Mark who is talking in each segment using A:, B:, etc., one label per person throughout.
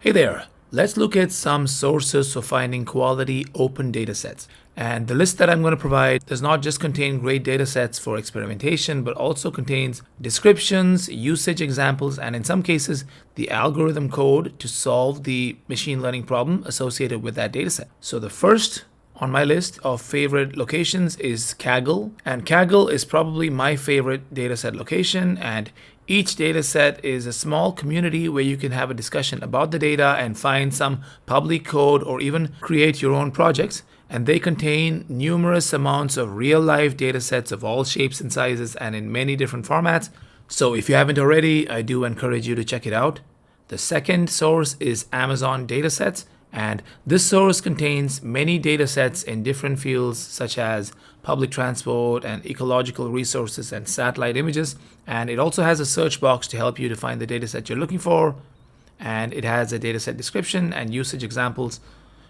A: Hey there, let's look at some sources for finding quality open datasets. And the list that I'm going to provide does not just contain great datasets for experimentation, but also contains descriptions, usage examples, and in some cases, the algorithm code to solve the machine learning problem associated with that dataset. So the first on my list of favorite locations is Kaggle, and Kaggle is probably my favorite dataset location, and each dataset is a small community where you can have a discussion about the data and find some public code or even create your own projects. And they contain numerous amounts of real-life datasets of all shapes and sizes and in many different formats. So if you haven't already, I do encourage you to check it out. The second source is Amazon Datasets, and this source contains many datasets in different fields such as public transport and ecological resources and satellite images. And it also has a search box to help you to find the dataset you're looking for. And it has a dataset description and usage examples,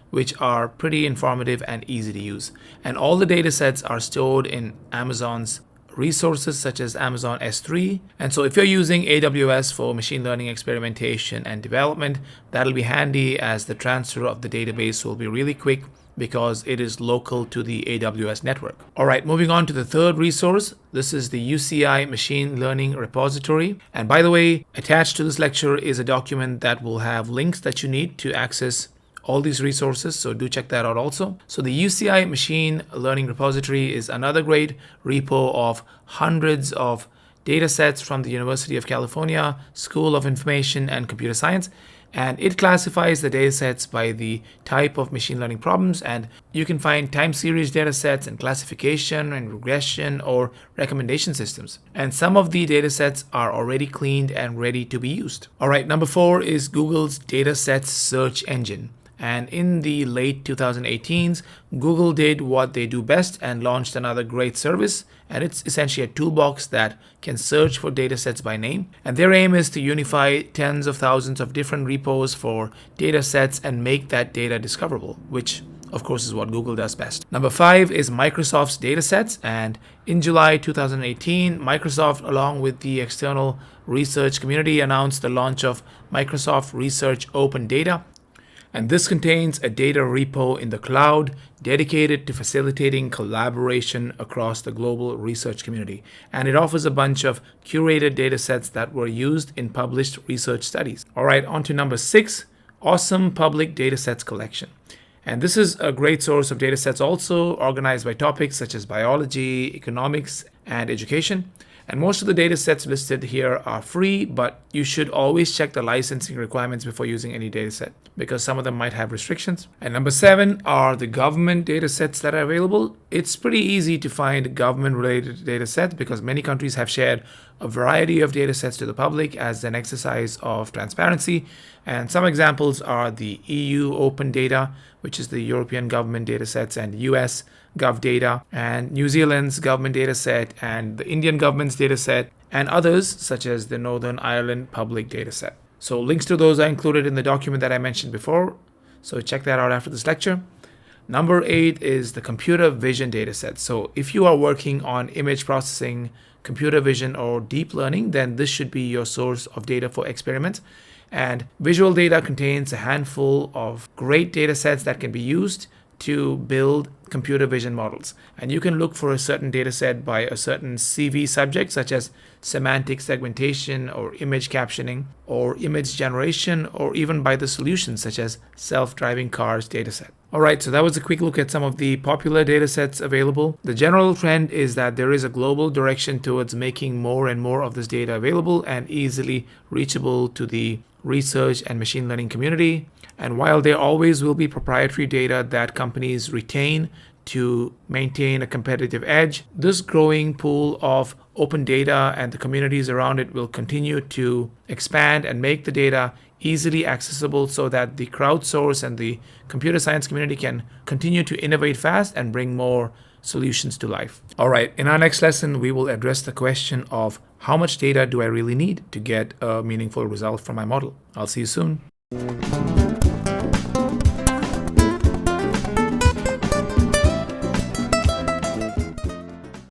A: which are pretty informative and easy to use. And all the datasets are stored in Amazon's resources such as Amazon S3. And so if you're using AWS for machine learning experimentation and development, that'll be handy as the transfer of the database will be really quick because it is local to the AWS network. All right, moving on to the third resource. This is the UCI Machine Learning Repository. And by the way, attached to this lecture is a document that will have links that you need to access all these resources, so do check that out also. So the UCI Machine Learning Repository is another great repo of hundreds of data sets from the University of California School of Information and Computer Science, and it classifies the data sets by the type of machine learning problems, and you can find time series data sets and classification and regression or recommendation systems. And some of the data sets are already cleaned and ready to be used. All right, number 4 is Google's datasets search engine. And in the late 2018s, Google did what they do best and launched another great service. And it's essentially a toolbox that can search for datasets by name. And their aim is to unify tens of thousands of different repos for datasets and make that data discoverable, which of course is what Google does best. Number 5 is Microsoft's datasets. And in July 2018, Microsoft, along with the external research community, announced the launch of Microsoft Research Open Data. And this contains a data repo in the cloud dedicated to facilitating collaboration across the global research community. And it offers a bunch of curated data sets that were used in published research studies. All right, on to number 6, Awesome Public Datasets Collection. And this is a great source of datasets also organized by topics such as biology, economics, and education. And most of the data sets listed here are free, but you should always check the licensing requirements before using any data set because some of them might have restrictions. And number 7 are the government data sets that are available. It's pretty easy to find government-related data sets because many countries have shared a variety of data sets to the public as an exercise of transparency. And some examples are the EU Open Data, which is the European government data sets, and US Gov Data, and New Zealand's government data set, and the Indian government's data set, and others such as the Northern Ireland public data set. So links to those are included in the document that I mentioned before. So check that out after this lecture. Number 8 is the computer vision dataset. So if you are working on image processing, computer vision, or deep learning, then this should be your source of data for experiments. And visual data contains a handful of great data sets that can be used to build computer vision models. And you can look for a certain data set by a certain CV subject, such as semantic segmentation or image captioning or image generation, or even by the solutions such as self-driving cars dataset. All right, so that was a quick look at some of the popular datasets available. The general trend is that there is a global direction towards making more and more of this data available and easily reachable to the research and machine learning community. And while there always will be proprietary data that companies retain to maintain a competitive edge, this growing pool of open data and the communities around it will continue to expand and make the data easily accessible so that the crowdsource and the computer science community can continue to innovate fast and bring more solutions to life. All right, in our next lesson, we will address the question of how much data do I really need to get a meaningful result from my model. I'll see you soon.